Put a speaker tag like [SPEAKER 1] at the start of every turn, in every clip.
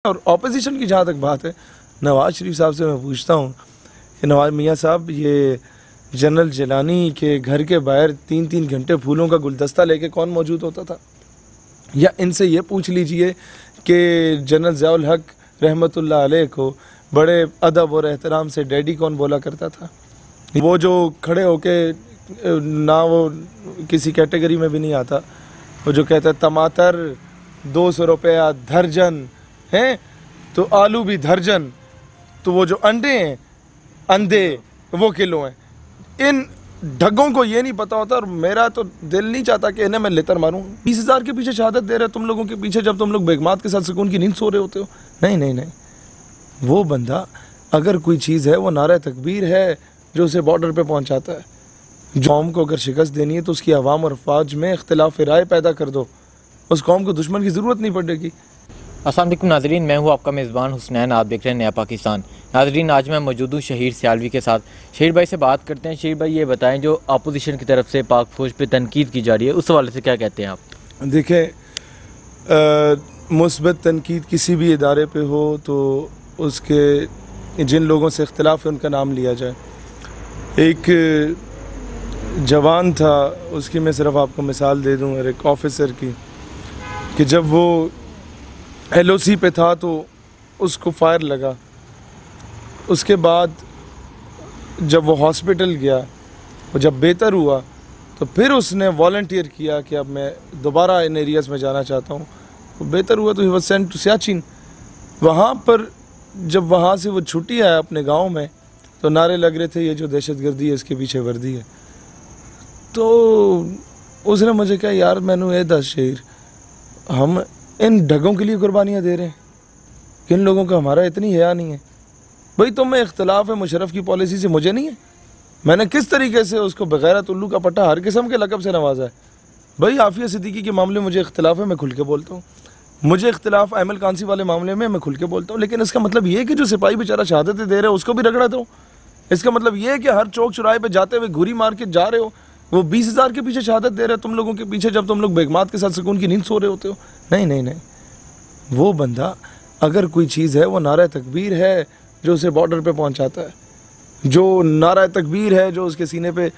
[SPEAKER 1] और ऑपोजिशन की जहाँ तक बात है, नवाज शरीफ साहब से मैं पूछता हूँ कि नवाज मियाँ साहब, ये जनरल जिलानी के घर के बाहर 3-3 घंटे फूलों का गुलदस्ता लेके कौन मौजूद होता था? या इनसे ये पूछ लीजिए कि जनरल ज़ियाउल हक रहमतुल्लाह अलैह को बड़े अदब और एहतराम से डैडी कौन बोला करता था। वो जो खड़े होके ना वो किसी कैटेगरी में भी नहीं आता, वो जो कहता है टमाटर 200 रुपया दर्जन हैं तो आलू भी दर्जन, तो वो जो अंडे हैं अंधे वो किलो हैं। इन ढग्गों को ये नहीं पता होता और मेरा तो दिल नहीं चाहता कि इन्हें मैं लेतर मारूं। 20,000 के पीछे शहादत दे रहे तुम लोगों के पीछे, जब तुम लोग बेगमात के साथ सुकून की नींद सो रहे होते हो। नहीं नहीं नहीं, वो बंदा अगर कोई चीज़ है वो नारा तकबीर है जो उसे बॉर्डर पे पहुंचाता है। कौम को अगर शिकस्त देनी है तो उसकी आवाम और अफवाज में इख्तिलाफ राय पैदा कर दो, उस कौम को दुश्मन की ज़रूरत नहीं पड़ेगी।
[SPEAKER 2] अस्सलाम वालेकुम नाज़रीन, मैं हूँ आपका मेज़बान हुसनैन, आप देख रहे हैं नया पाकिस्तान। नाज़रीन, आज मैं मौजूद हूँ शहीर सियालवी के साथ। शहीर भाई से बात करते हैं। शहीर भाई, ये बताएं, जो अपोजिशन की तरफ से पाक फौज पे तनकीद की जा रही है, उस हवाले से क्या कहते हैं आप?
[SPEAKER 1] देखें, मुस्बत तनकीद किसी भी इदारे पे हो तो उसके जिन लोगों से इख्तिलाफ है उनका नाम लिया जाए। एक जवान था, उसकी मैं सिर्फ आपको मिसाल दे दूँ, एक ऑफिसर की, कि जब वो LOC पे था तो उसको फायर लगा। उसके बाद जब वो हॉस्पिटल गया, वो जब बेहतर हुआ तो फिर उसने वॉलंटियर किया कि अब मैं दोबारा इन एरियाज़ में जाना चाहता हूँ। वो बेहतर हुआ तो he was sent to Siachen. वहाँ पर जब वहाँ से वो छुट्टी आया अपने गांव में तो नारे लग रहे थे, ये जो दहशतगर्दी है इसके पीछे वर्दी है। तो उसने मुझे कहा, यार मैंने ये 10 शेर, हम इन ढगों के लिए कुर्बानियाँ दे रहे हैं, किन लोगों का हमारा इतनी हया नहीं है। भाई तुम में इख्तलाफ है मुशर्रफ की पॉलिसी से, मुझे नहीं है। मैंने किस तरीके से उसको बगैरत उल्लू का पट्टा हर किस्म के लक़ब से नवाजा है। भाई आफिया सिद्दीकी के मामले में मुझे इख्तलाफ है, मैं खुल के बोलता हूँ। मुझे इख्तलाफ अहमल कांसी वाले मामले में मैं खुल के बोलता हूँ। लेकिन इसका मतलब ये कि जो सिपाही बेचारा शहादतें दे रहे हो उसको भी रगड़ा दो। इसका मतलब ये है कि हर चौक चौराहे पर जाते हुए घुरी मार के जा रहे हो, वो 20,000 के पीछे शहादत दे रहे हैं तुम लोगों के पीछे, जब तुम लोग बेगमात के साथ सुकून की नींद सो रहे होते हो। नहीं नहीं नहीं, वो बंदा अगर कोई चीज़ है वो नारा तकबीर है जो उसे बॉर्डर पे पहुंचाता है, जो नारा तकबीर है जो उसके सीने पे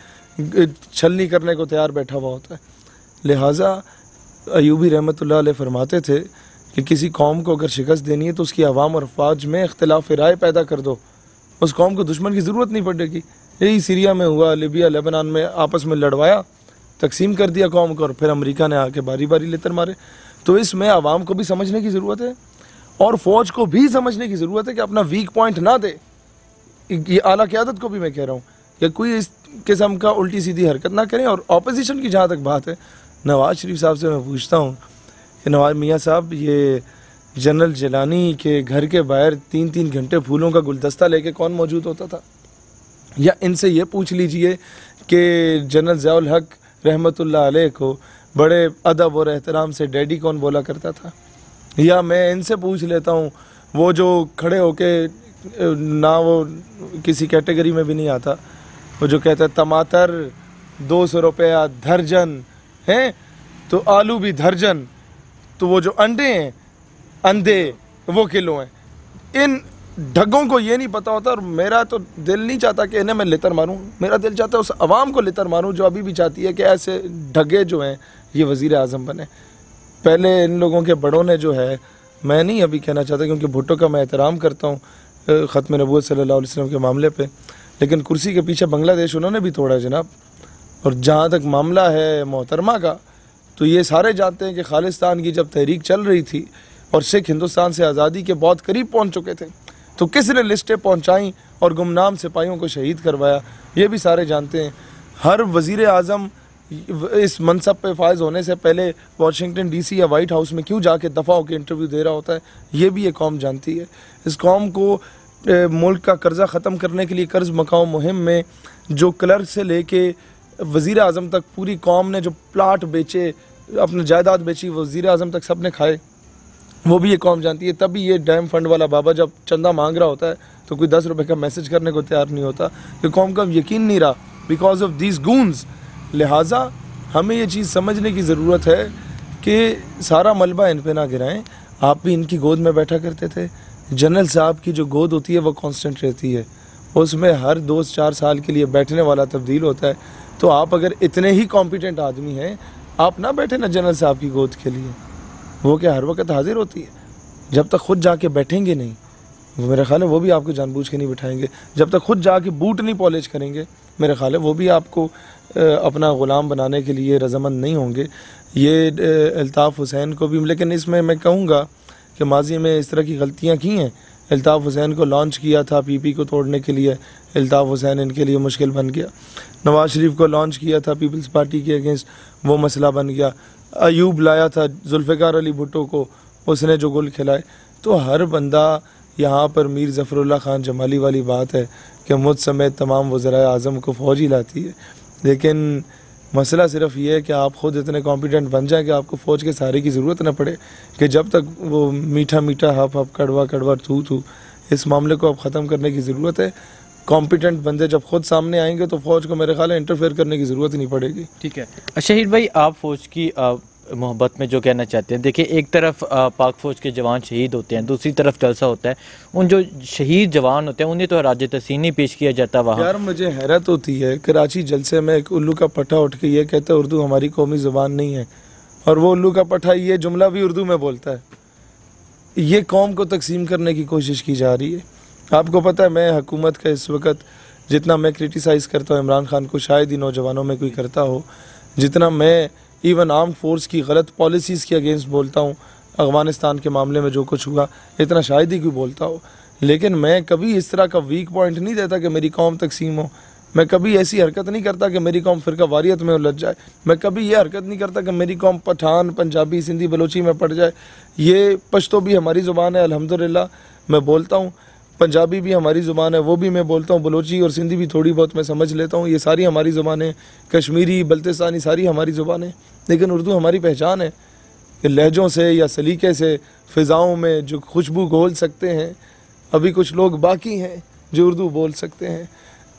[SPEAKER 1] छलनी करने को तैयार बैठा हुआ होता है। लिहाजा अयूबी रहमतुल्लाह अलैह फरमाते थे कि किसी कौम को अगर शिकस्त देनी है तो उसकी आवाम और अफवाज में इख्तिलाफ राय पैदा कर दो, उस कौम को दुश्मन की ज़रूरत नहीं पड़ेगी। यही सीरिया में हुआ, लिबिया लेबनान में आपस में लड़वाया, तकसीम कर दिया कौम को, और फिर अमेरिका ने आके बारी बारी लेतर मारे। तो इसमें आवाम को भी समझने की ज़रूरत है और फ़ौज को भी समझने की ज़रूरत है कि अपना वीक पॉइंट ना दे। ये आला क़यादत को भी मैं कह रहा हूँ कि कोई इस किस्म का उल्टी सीधी हरकत ना करें। और ऑपोजिशन की जहाँ तक बात है, नवाज शरीफ साहब से मैं पूछता हूँ कि नवाज मियाँ साहब, ये जनरल जिलानी के घर के बाहर 3-3 घंटे फूलों का गुलदस्ता लेके कौन मौजूद होता था? या इनसे ये पूछ लीजिए कि जनरल ज़ियाउल हक रहमतुल्लाह अलैह को बड़े अदब और एहतराम से डैडी कौन बोला करता था। या मैं इनसे पूछ लेता हूँ, वो जो खड़े होके ना वो किसी कैटेगरी में भी नहीं आता, वो जो कहता है टमाटर 200 रुपया दर्जन हैं तो आलू भी दर्जन, तो वो जो अंडे हैं अंधे वो किलो हैं। इन ढग्गों को ये नहीं पता होता और मेरा तो दिल नहीं चाहता कि इन्हें मैं लेतर मारूं। मेरा दिल चाहता है उस आवाम को लेतर मारूं जो अभी भी चाहती है कि ऐसे ढगे जो हैं ये वज़ीर आज़म बने। पहले इन लोगों के बड़ों ने जो है, मैं नहीं अभी कहना चाहता क्योंकि भुट्टो का मैं एहतराम करता हूँ ख़त्म नबूवत सल्लल्लाहु अलैहि वसल्लम के मामले पे, लेकिन कुर्सी के पीछे बांग्लादेश उन्होंने भी तोड़ा है जनाब। और जहाँ तक मामला है मोहतरमा का, तो ये सारे जानते हैं कि खालिस्तान की जब तहरीक चल रही थी और सिख हिंदुस्तान से आज़ादी के बहुत करीब पहुँच चुके थे, तो किसने लिस्टें पहुँचाई और गुमनाम सिपाहियों को शहीद करवाया, ये भी सारे जानते हैं। हर वज़ीर आज़म इस मनसब पे फायज होने से पहले वाशिंगटन DC या वाइट हाउस में क्यों जाके दफ़ा होकर इंटरव्यू दे रहा होता है, ये भी ये कौम जानती है। इस कौम को मुल्क का कर्ज़ा ख़त्म करने के लिए कर्ज़ मकाओ मुहिम में जो क्लर्क से लेके वज़ीर आज़म तक पूरी कौम ने जो प्लाट बेचे, अपनी जायदाद बेची, वज़ीर आज़म तक सब ने खाए, वो भी ये कौम जानती है। तभी ये डैम फंड वाला बाबा जब चंदा मांग रहा होता है तो कोई 10 रुपये का मैसेज करने को तैयार नहीं होता, कि कौम का यकीन नहीं रहा बिकॉज ऑफ दीज गून्स। लिहाजा हमें ये चीज़ समझने की ज़रूरत है कि सारा मलबा इन पे ना गिराएं। आप भी इनकी गोद में बैठा करते थे। जनरल साहब की जो गोद होती है वो कांस्टेंट रहती है, उसमें हर 2-4 साल के लिए बैठने वाला तब्दील होता है। तो आप अगर इतने ही कॉम्पिटेंट आदमी हैं, आप ना बैठे ना जनरल साहब की गोद के लिए। वो क्या हर वक्त हाजिर होती है? जब तक खुद जाके बैठेंगे नहीं, वो मेरा ख्याल है वो भी आपको जानबूझ के नहीं बिठाएंगे। जब तक खुद जाके बूट नहीं पॉलिश करेंगे, मेरा ख्याल है वो भी आपको अपना ग़ुलाम बनाने के लिए रज़ामंद नहीं होंगे। ये अल्ताफ़ हुसैन को भी, लेकिन इसमें मैं कहूँगा कि माजी में इस तरह की गलतियाँ की हैं। अल्ताफ़ हुसैन को लॉन्च किया था पीपी को तोड़ने के लिए, अल्ताफ़ हुसैन इनके लिए मुश्किल बन गया। नवाज़ शरीफ को लॉन्च किया था पीपल्स पार्टी के अगेंस्ट, वो मसला बन गया। अयूब लाया था जुल्फ़िकार अली भुट्टो को, उसने जो गुल खिलाए। तो हर बंदा यहाँ पर मीर ज़फ़रुल्लाह ख़ान जमाली वाली बात है कि मुझ समेत तमाम वज़राए आज़म को फ़ौज ही लाती है। लेकिन मसला सिर्फ ये है कि आप ख़ुद इतने कॉम्पिटेंट बन जाएं कि आपको फ़ौज के सहारे की ज़रूरत न पड़े, कि जब तक वो मीठा मीठा हप हप कड़वा कड़वा थू थू, इस मामले को अब ख़त्म करने की ज़रूरत है। कॉम्पिटेंट बंदे जब खुद सामने आएंगे तो फ़ौज को मेरे ख्याल है इंटरफेयर करने की ज़रूरत ही नहीं पड़ेगी।
[SPEAKER 2] ठीक है शहीद भाई, आप फ़ौज की मोहब्बत में जो कहना चाहते हैं, देखिए एक तरफ पाक फ़ौज के जवान शहीद होते हैं, दूसरी तरफ जलसा होता है। उन जो शहीद जवान होते हैं उन्हें तो राज तहसीन नहीं पेश किया जाता वहाँ।
[SPEAKER 1] यार मुझे हैरत होती है, कराची जलसे में एक उल्लू का पट्टा उठ के ये कहता है उर्दू हमारी कौमी ज़ुबान नहीं है, और वो उल्लू का पट्टा ये जुमला भी उर्दू में बोलता है। ये कौम को तकसीम करने की कोशिश की जा रही है। आपको पता है मैं हुकूमत का इस वक्त जितना मैं क्रिटिसाइज़ करता हूँ इमरान खान को, शायद ही नौजवानों में कोई करता हो, जितना मैं इवन आर्म फोर्स की गलत पॉलिसीज़ के अगेंस्ट बोलता हूँ, अफ़गानिस्तान के मामले में जो कुछ हुआ, इतना शायद ही कोई बोलता हो। लेकिन मैं कभी इस तरह का वीक पॉइंट नहीं देता कि मेरी कौम तकसीम हो। मैं कभी ऐसी हरकत नहीं करता कि मेरी कौम फ़िरका वारियत में उलझ जाए। मैं कभी ये हरकत नहीं करता कि मेरी कौम पठान, पंजाबी, सिंधी, बलोची में पड़ जाए। ये पश्तो भी हमारी ज़ुबान है, अल्हम्दुलिल्लाह मैं बोलता हूँ। पंजाबी भी हमारी ज़ुबान है, वो भी मैं बोलता हूँ। बलोची और सिंधी भी थोड़ी बहुत मैं समझ लेता हूँ, ये सारी हमारी ज़ुबानें। कश्मीरी, बल्तिस्तानी सारी हमारी ज़ुबानें। लेकिन उर्दू हमारी पहचान है कि लहजों से या सलीके से फ़िज़ाओं में जो खुशबू घोल सकते हैं, अभी कुछ लोग बाकी हैं जो उर्दू बोल सकते हैं।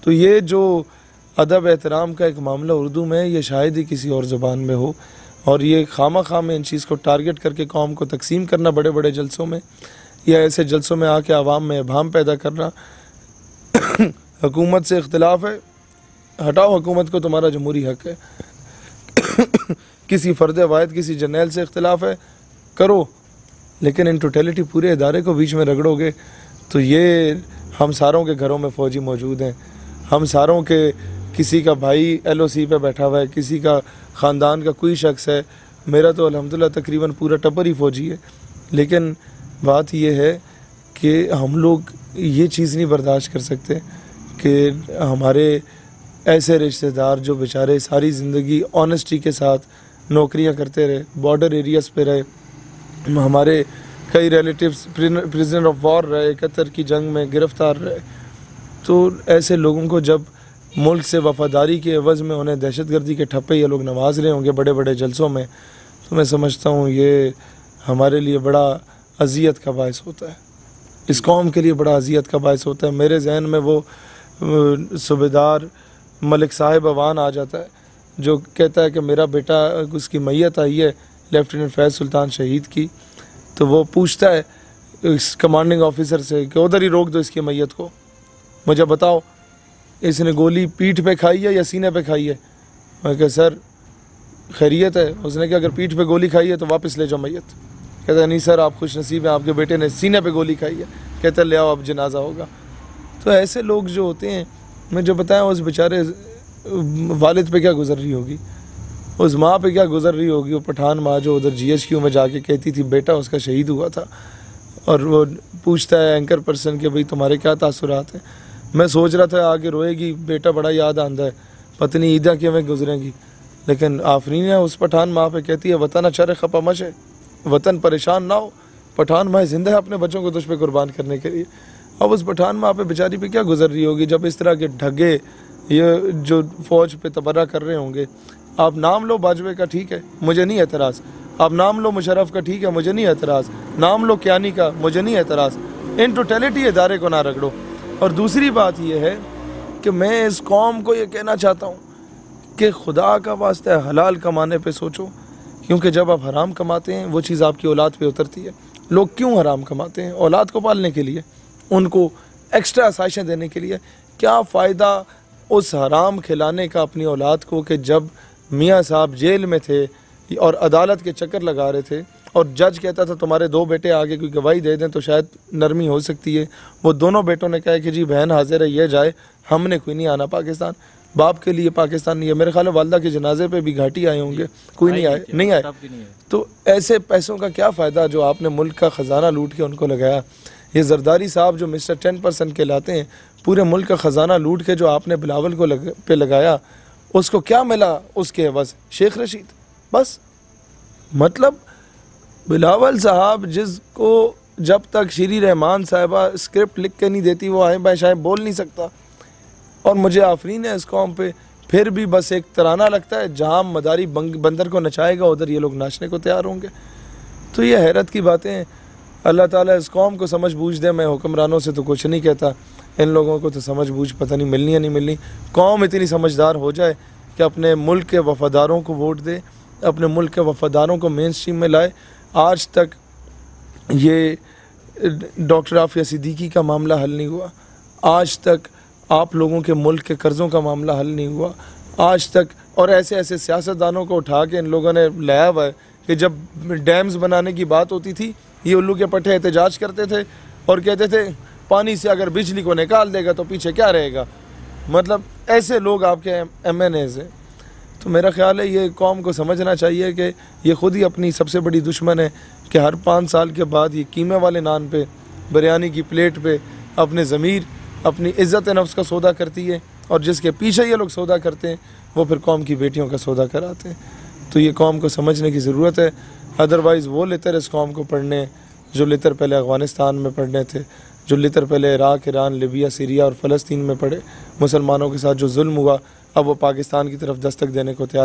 [SPEAKER 1] तो ये जो अदब एहतराम का एक मामला उर्दू में, ये शायद ही किसी और ज़ुबान में हो। और ये खामा में इन चीज़ को टारगेट करके कौम को तकसीम करना बड़े बड़े जलसों में, या ऐसे जलसों में आके आवाम में इबाम पैदा करना। हुकूमत से इख्तिलाफ है, हटाओ हुकूमत को, तुम्हारा जमहूरी हक़ है। किसी फ़र्द वाहिद, किसी जर्नैल से इख्तिलाफ है, करो, लेकिन इन टोटलिटी पूरे इदारे को बीच में रगड़ोगे तो ये हम सारों के घरों में फ़ौजी मौजूद हैं। हम सारों के किसी का भाई LOC पे बैठा हुआ है, किसी का ख़ानदान का कोई शख्स है। मेरा तो अल्हम्दुलिल्लाह तकरीबन पूरा टब्बर ही फ़ौजी है। लेकिन बात यह है कि हम लोग ये चीज़ नहीं बर्दाश्त कर सकते कि हमारे ऐसे रिश्तेदार जो बेचारे सारी ज़िंदगी ऑनेस्टी के साथ नौकरियां करते रहे, बॉर्डर एरियाज़ पे रहे, हमारे कई रिलेटिव्स प्रिजनर ऑफ वॉर रहे, कतर की जंग में गिरफ़्तार रहे। तो ऐसे लोगों को जब मुल्क से वफ़ादारी के एवज़ में उन्हें दहशतगर्दी के ठप्पे ये लोग नवाज रहे होंगे बड़े बड़े जलसों में, तो मैं समझता हूँ ये हमारे लिए बड़ा अज़ियत का बायस होता है, इस कौम के लिए बड़ा अज़ियत का बायस होता है। मेरे जहन में वो सूबेदार मलिक साहिब अवान आ जाता है जो कहता है कि मेरा बेटा, उसकी मैयत आई है लेफ्टिनेंट फैज़ सुल्तान शहीद की, तो वो पूछता है इस कमांडिंग ऑफिसर से कि उधर ही रोक दो इसकी मैयत को, मुझे बताओ इसने गोली पीठ पे खाई है या सीने पे खाई है। मैं कहा सर खैरियत है। उसने कहा अगर पीठ पे गोली खाई है तो वापस ले जाओ मैयत। कहता है नहीं सर आप खुश नसीब हैं, आपके बेटे ने सीने पे गोली खाई है। कहता है ले आओ अब जनाजा होगा। तो ऐसे लोग जो होते हैं, मैं जो बताया उस बेचारे वालिद पे क्या गुजर रही होगी, उस माँ पे क्या गुजर रही होगी। वो पठान माँ जो उधर GHQ में जाके कहती थी बेटा उसका शहीद हुआ था, और वो पूछता है एंकर पर्सन के भाई तुम्हारे क्या तासुरात हैं। मैं सोच रहा था आगे रोएगी, बेटा बड़ा याद आंदा है, पत्नी ईदा किवें गुजरेंगी। लेकिन आफरीन है उस पठान माँ पे कहती है वतन अचर खपा मशे, वतन परेशान ना हो। पठान माँ जिंदा है अपने बच्चों को तुझ पे कुर्बान करने के लिए। अब उस पठान माँ पे बेचारी पे क्या गुजर रही होगी जब इस तरह के ढगे ये जो फ़ौज पे तबर्रा कर रहे होंगे। आप नाम लो बाजवे का, ठीक है, मुझे नहीं एतराज़। आप नाम लो मुशर्रफ का, ठीक है, मुझे नहीं एतराज़। नाम लो कियानी का, मुझे नहीं एतराज़। इन टोटलिटी इदारे को ना रगड़ो। और दूसरी बात यह है कि मैं इस कौम को ये कहना चाहता हूँ कि खुदा का वास्ता है हलाल कमाने पे सोचो, क्योंकि जब आप हराम कमाते हैं वो चीज़ आपकी औलाद पे उतरती है। लोग क्यों हराम कमाते हैं? औलाद को पालने के लिए, उनको एक्स्ट्रा आसाइशें देने के लिए। क्या फ़ायदा उस हराम खिलाने का अपनी औलाद को कि जब मियाँ साहब जेल में थे और अदालत के चक्कर लगा रहे थे और जज कहता था तुम्हारे 2 बेटे आगे कोई गवाही दे दें तो शायद नरमी हो सकती है, वो दोनों बेटों ने कहा कि जी बहन हाजिर है, ये जाए, हमने कोई नहीं आना पाकिस्तान। बाप के लिए पाकिस्तान नहीं है। मेरे ख्याल है वालदा के जनाजे पे भी घाटी आए होंगे, कोई नहीं आए। तो ऐसे पैसों का क्या फ़ायदा जो आपने मुल्क का ख़जाना लूट के उनको लगाया। ये जरदारी साहब जो मिस्टर 10% कहलाते हैं, पूरे मुल्क का ख़जाना लूट के जो आपने बिलावल को पे लगाया, उसको क्या मिला उसके एवज़? शेख रशीद। बस मतलब बिलावल साहब जिसको जब तक श्री रहमान साहिबा स्क्रिप्ट लिख के नहीं देती वो आए बाशाएँ बोल नहीं सकता, और मुझे आफरीन है इस कौम पे, फिर भी बस एक तराना लगता है जहाँ मदारी बंदर को नचाएगा उधर ये लोग नाचने को तैयार होंगे। तो ये हैरत की बातें हैं। अल्लाह ताला इस कौम को समझ बूझ दे। मैं हुक्मरानों से तो कुछ नहीं कहता, इन लोगों को तो समझ बूझ पता नहीं मिलनी या नहीं मिलनी। कौम इतनी समझदार हो जाए कि अपने मुल्क के वफ़ादारों को वोट दे, अपने मुल्क के वफ़ादारों को मेन स्ट्रीम में लाए। आज तक ये डॉक्टर आफिया सिद्दीकी का मामला हल नहीं हुआ, आज तक आप लोगों के मुल्क के कर्ज़ों का मामला हल नहीं हुआ आज तक। और ऐसे ऐसे सियासतदानों को उठा के इन लोगों ने लाया हुआ है कि जब डैम्स बनाने की बात होती थी ये उल्लू के पट्टे एहतजाज करते थे और कहते थे पानी से अगर बिजली को निकाल देगा तो पीछे क्या रहेगा। मतलब ऐसे लोग आपके MNAs हैं। तो मेरा ख्याल है ये कौम को समझना चाहिए कि ये ख़ुद ही अपनी सबसे बड़ी दुश्मन है कि हर 5 साल के बाद ये कीमे वाले नान पे, बिरयानी की प्लेट पे अपने ज़मीर, अपनी इज़्ज़त नफ्स का सौदा करती है, और जिसके पीछे ये लोग सौदा करते हैं वो फिर कौम की बेटियों का सौदा कराते हैं। तो ये कौम को समझने की ज़रूरत है। अदरवाइज़ वो लेतर इस कौम को पढ़ने जो लेतर पहले अफ़गानिस्तान में पढ़ने थे, जो लेतर पहले इराक़, ईरान, लिबिया, सीरिया और फ़लस्तीन में पढ़े, मुसलमानों के साथ जो जुल्म हुआ, अब वो पाकिस्तान की तरफ दस्तक देने को तैयार